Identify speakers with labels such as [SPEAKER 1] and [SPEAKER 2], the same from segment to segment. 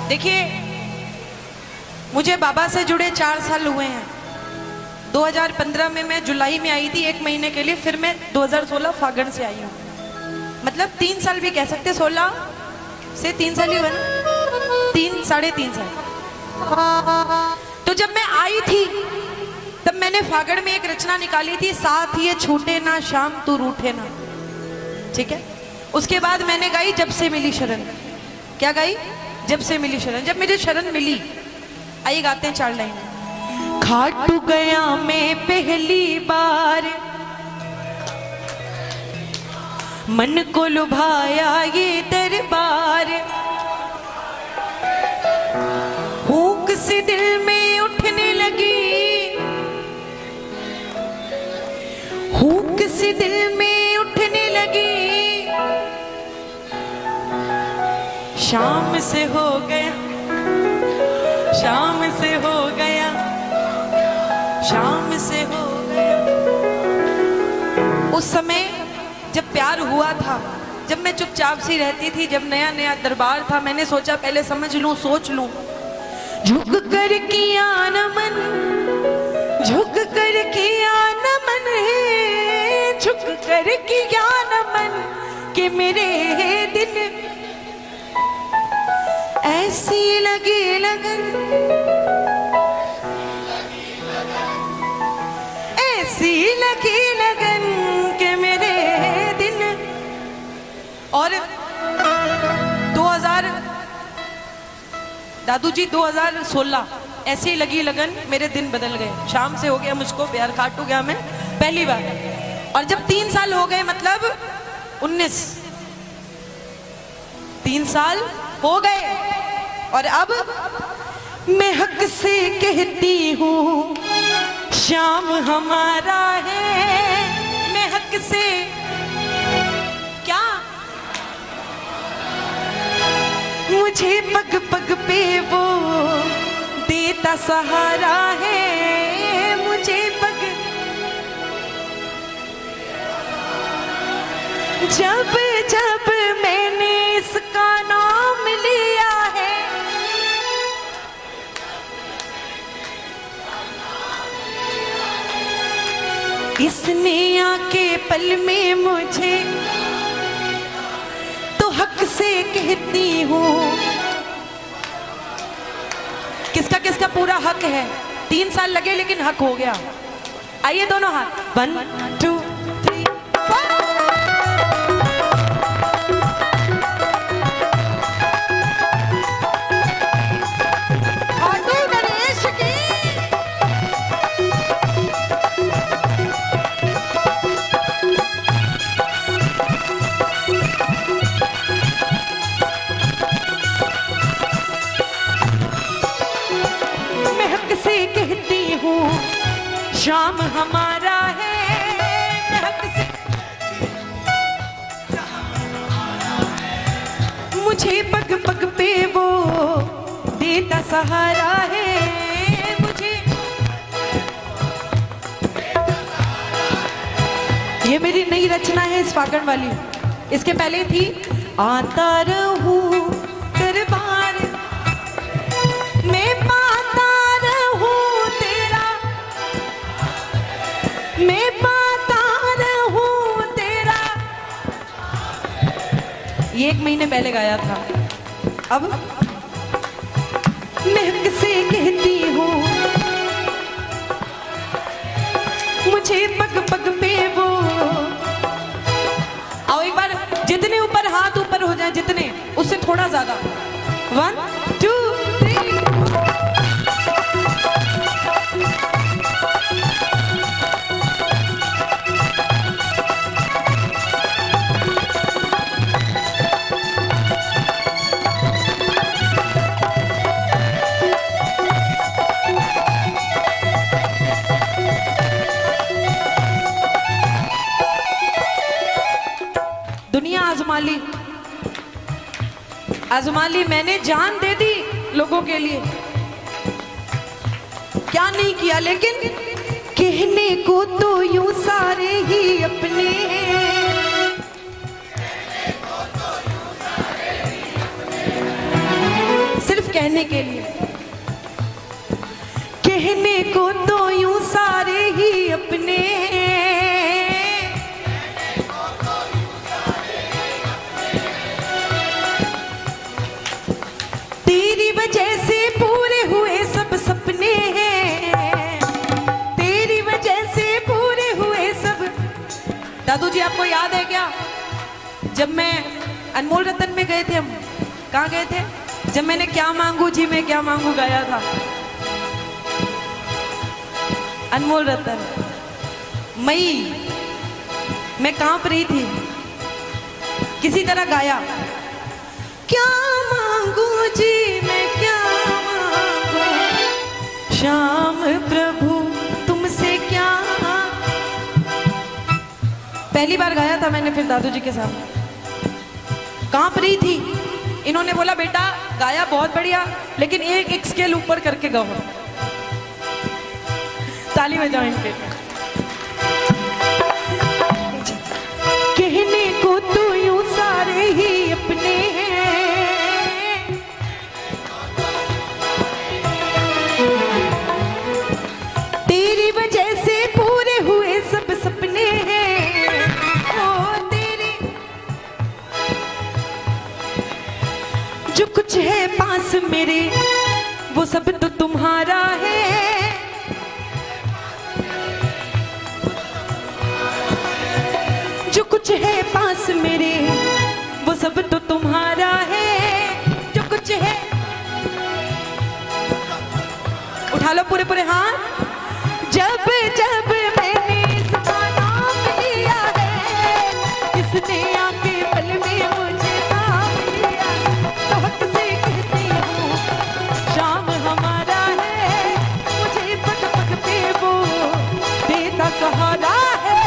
[SPEAKER 1] देखिए, मुझे बाबा से जुड़े 4 साल हुए हैं। 2015 में मैं जुलाई में आई थी 1 महीने के लिए, फिर मैं 2016 फागण से आई हूँ। मतलब 3 साल भी कह सकते, 16 से 3 साल ही हुए ना, 3 साढ़े 3 साल। तो जब मैं आई थी तब मैंने फागण में एक रचना निकाली थी, साथ ये छूटे ना शाम तू रूठे ना। ठीक है, उसके बाद मैंने गाई जब से मिली शरण। क्या गाई? जब से मिली शरण। जब मुझे शरण मिली, आइए गाते हैं 4 लाइन। खाटू गया मैं पहली बार, मन को लुभाया ये दरबार, हुक सी दिल में उठने लगी, हुक सी दिल में उठने लगी, शाम से हो गया, शाम से हो गया, शाम से हो गया। उस समय जब प्यार हुआ था, जब मैं चुपचाप सी रहती थी, जब नया नया दरबार था, मैंने सोचा पहले समझ लूं, सोच लूं। झुक कर किया नमन, झुक कर किया नमन है, झुक कर किया नमन कि मेरे दिल ऐसी लगी लगन, ऐसी लगी लगन के मेरे दिन। और 2000 दादू जी 2016 ऐसी लगी लगन, मेरे दिन बदल गए, शाम से हो गया मुझको प्यार, खाटू गया मैं पहली बार। और जब 3 साल हो गए, मतलब 19, 3 साल हो गए, और अब मैं हक से कहती हूँ शाम हमारा है, मैं हक से क्या, मुझे पग पग पे वो देता सहारा है, मुझे पग, जब जब मैंने इसका नाम लिया है, इसने आके पल में मुझे तो हक से कहती हूँ। किसका किसका पूरा हक है? 3 साल लगे लेकिन हक हो गया। आइए दोनों हाथ, 1 2 3 4। शाम हमारा है, हक से मुझे पग पग पे वो देता सहारा है, मुझे ये मेरी नई रचना है इस फागण वाली। इसके पहले थी आता रहूं दरबार मैं पाता रहूं तेरा, मैं पाता रहूं तेरा, ये 1 महीने पहले गाया था। अब मैं किसे कहती हूँ मुझे पग पग पे वो। आओ एक बार जितने ऊपर हाथ ऊपर हो जाए, जितने उससे थोड़ा ज्यादा, 1 2 3। दुनिया आजमा ली मैंने, जान दे दी लोगों के लिए, क्या नहीं किया, लेकिन कहने को तो यूं सारे ही अपने हैं, सिर्फ कहने के लिए। कहने को तो यूं सारे ही अपने, तेरी वजह से पूरे हुए सब सपने हैं, तेरी वजह से पूरे हुए सब। दादू जी आपको याद है क्या, जब मैं अनमोल रतन में गए थे, हम कहाँ गए थे, जब मैंने क्या मांगू जी मैं क्या मांगू गाया था, अनमोल रतन मई, मैं कांप रही थी, किसी तरह गाया, क्या मांगू जी मैं क्या मांगू, श्याम प्रभु तुमसे क्या। पहली बार गाया था मैंने फिर दादू जी के सामने, कांप रही थी। इन्होंने बोला बेटा गाया बहुत बढ़िया, लेकिन एक स्केल ऊपर करके गाओ। ताली बजाओ इनके। कहने को तो यूं सारे ही अपने हैं, तेरी वजह से पूरे हुए सब सपने हैं। ओ तेरी जो कुछ है पास मेरे वो सब तो तुम्हारा है, जो कुछ है पास मेरे वो सब तो तुम्हारा है, जो कुछ है। उठा लो पूरे पूरे हाथ। जब जब मैंने इसका नाम लिया है, किसने आके पल में मुझे थाम लिया, तो हक से कहती हूँ शाम हमारा है, मुझे पग पग पे वो देता सहारा है।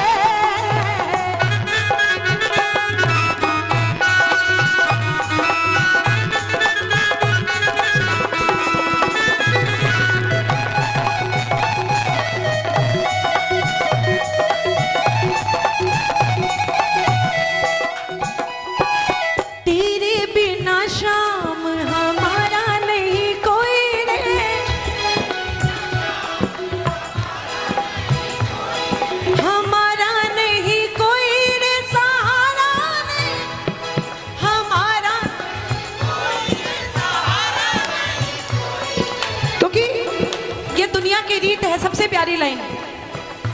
[SPEAKER 1] की रीत है, सबसे प्यारी लाइन,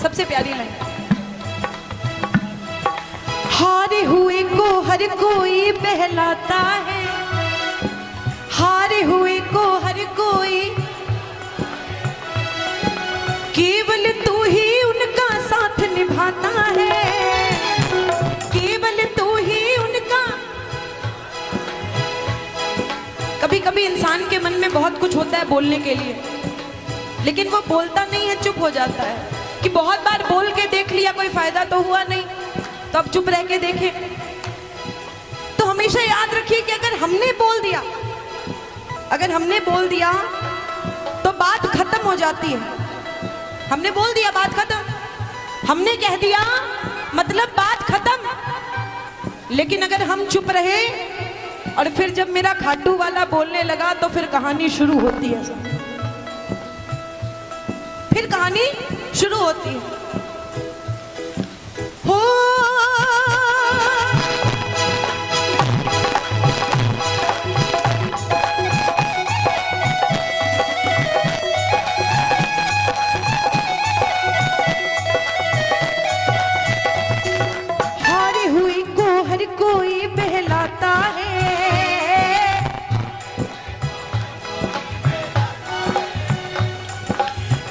[SPEAKER 1] सबसे प्यारी लाइन। हारे हुए को हर कोई बहलाता है, हारे हुए को हर कोई, केवल तू ही उनका साथ निभाता है, केवल तू ही उनका। कभी कभी इंसान के मन में बहुत कुछ होता है बोलने के लिए, लेकिन वो बोलता नहीं है, चुप हो जाता है। कि बहुत बार बोल के देख लिया, कोई फायदा तो हुआ नहीं, तो अब चुप रह के देखे। तो हमेशा याद रखिए कि अगर हमने बोल दिया, अगर हमने बोल दिया तो बात खत्म हो जाती है। हमने बोल दिया बात खत्म, हमने कह दिया मतलब बात खत्म। लेकिन अगर हम चुप रहे और फिर जब मेरा खाटू वाला बोलने लगा तो फिर कहानी शुरू होती है, फिर कहानी शुरू होती है। हो हारे हुए को हर कोई बहलाता है,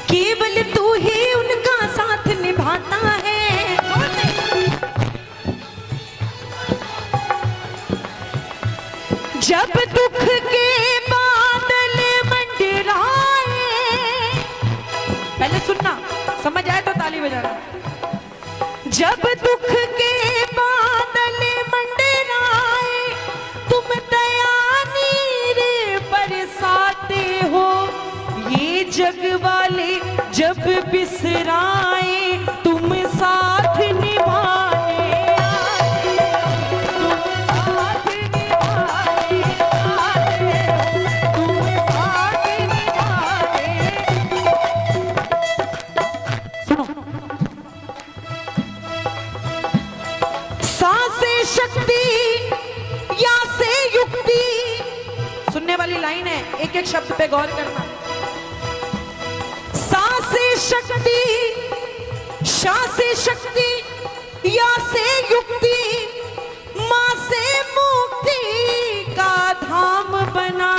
[SPEAKER 1] केवल तू ही उनका साथ निभाता है। जब दुख के बादल मंडराए, पहले सुनना, समझ आए तो ताली बजाना। जब दुख के बादल मंडराए, तुम दया नीर बरसाते हो, ये जग वाले जब बिसराए, तुम साथ निभाने आए, तुम साथ निभाने आए, तुम वाली लाइन है, एक एक शब्द पे गौर करना। सा से शक्ति, शा से शक्ति, या से युक्ति, मां से मुक्ति का धाम बना।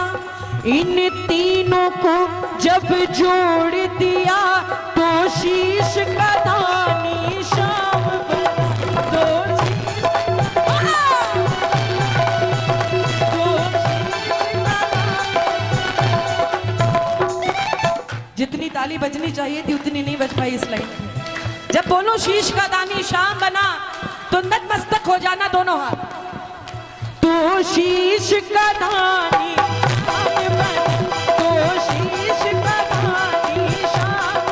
[SPEAKER 1] इन तीनों को जब जोड़ दिया तो शीश का दानी शाम बना। जितनी ताली बजनी चाहिए थी उतनी नहीं बज पाई इस लाइन में। जब बोलो शीश का दानी शाम बना तो नतमस्तक हो जाना दोनों हाथ। तो शीश का दानी शाम बना, तो शीश का दानी शाम।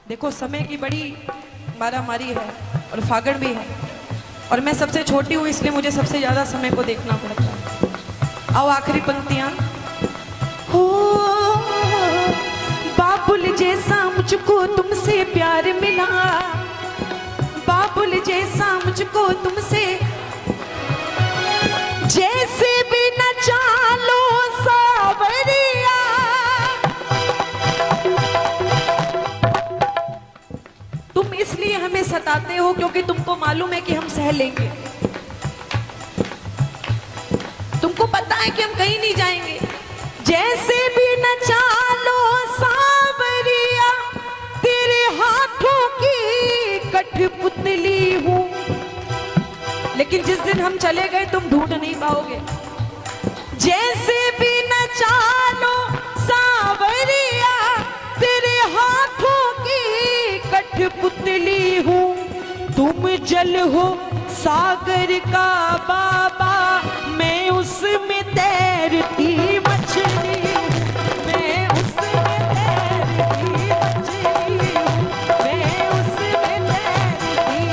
[SPEAKER 1] देखो समय की बड़ी मारामारी है और फागण भी है, और मैं सबसे छोटी हूँ इसलिए मुझे सबसे ज्यादा समय को देखना पड़ता है। आओ आखिरी पंक्तियां। हो बाबुल जैसा मुझको तुमसे प्यार मिला, बाबुल जैसा मुझको तुमसे, जैसे भी न चालो सावरिया। तुम इसलिए हमें सताते हो क्योंकि तुमको मालूम है कि हम सह लेंगे, तुमको पता है कि हम कहीं नहीं जाएंगे। जैसे भी न चालो सावरिया, तेरे हाथों की कठपुतली हूं, लेकिन जिस दिन हम चले गए तुम ढूंढ नहीं पाओगे। जैसे भी न चालो सावरिया, तेरे हाथों की कठपुतली हूं। तुम जल हो सागर का बाबा, मैं उसमें तैरती मछली, मैं उसमें तैरती मछली, मैं उसमें तैरती।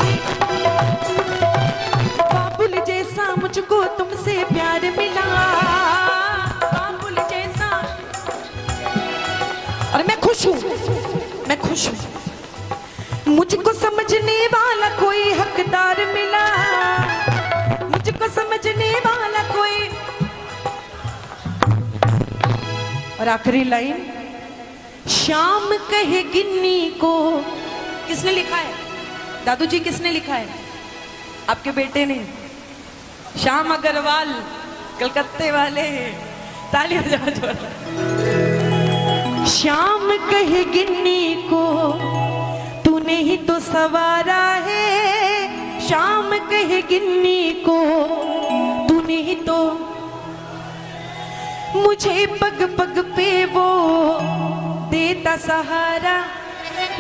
[SPEAKER 1] बाबुल जैसा मुझको तुमसे प्यार मिला, बाबुल जैसा। और मैं खुश हूं, मैं खुश हूं। मुझको समझने वाला कोई हकदार मिला, मुझको समझने वाला कोई। और आखिरी लाइन, शाम कहे गिन्नी को। किसने लिखा है दादू जी, किसने लिखा है? आपके बेटे ने। श्याम अग्रवाल कलकत्ते वाले, ताली बजाओ जोर। शाम कहे गिन्नी को तूने ही तो सवारा है, शाम कहे गिन्नी को तूने ही तो। मुझे पग पग पे वो देता सहारा,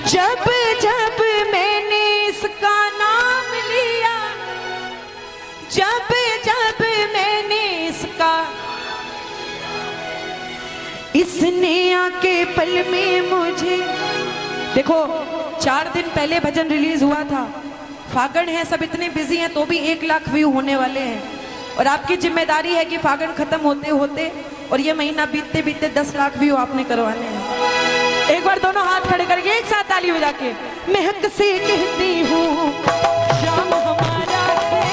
[SPEAKER 1] जब जब मैंने इसका नाम लिया, जब जब मैंने इसका। इसने आके पल में मुझे। देखो 4 दिन पहले भजन रिलीज हुआ था, फागण है, सब इतने बिजी हैं तो भी 1 लाख व्यू होने वाले हैं। और आपकी जिम्मेदारी है कि फागण खत्म होते होते और ये महीना बीतते बीतते 10 लाख व्यू आपने करवाने हैं। एक बार दोनों हाथ खड़े करके एक साथ ताली बजा के महक से कहती हूँ शाम हमारा है,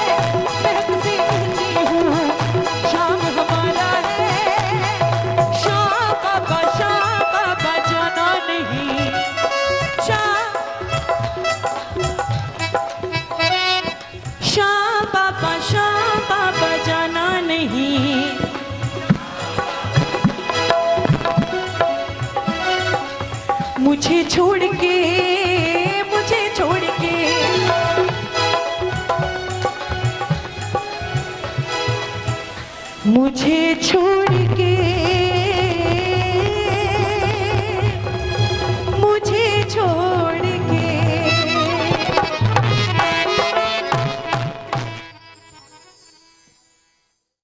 [SPEAKER 1] महक से कहती हूँ शाम हमारा है। शाम बाबा जाना नहीं, शाम बाबा जाना नहीं। मुझे छोड़ के, मुझे छोड़ के, मुझे छोड़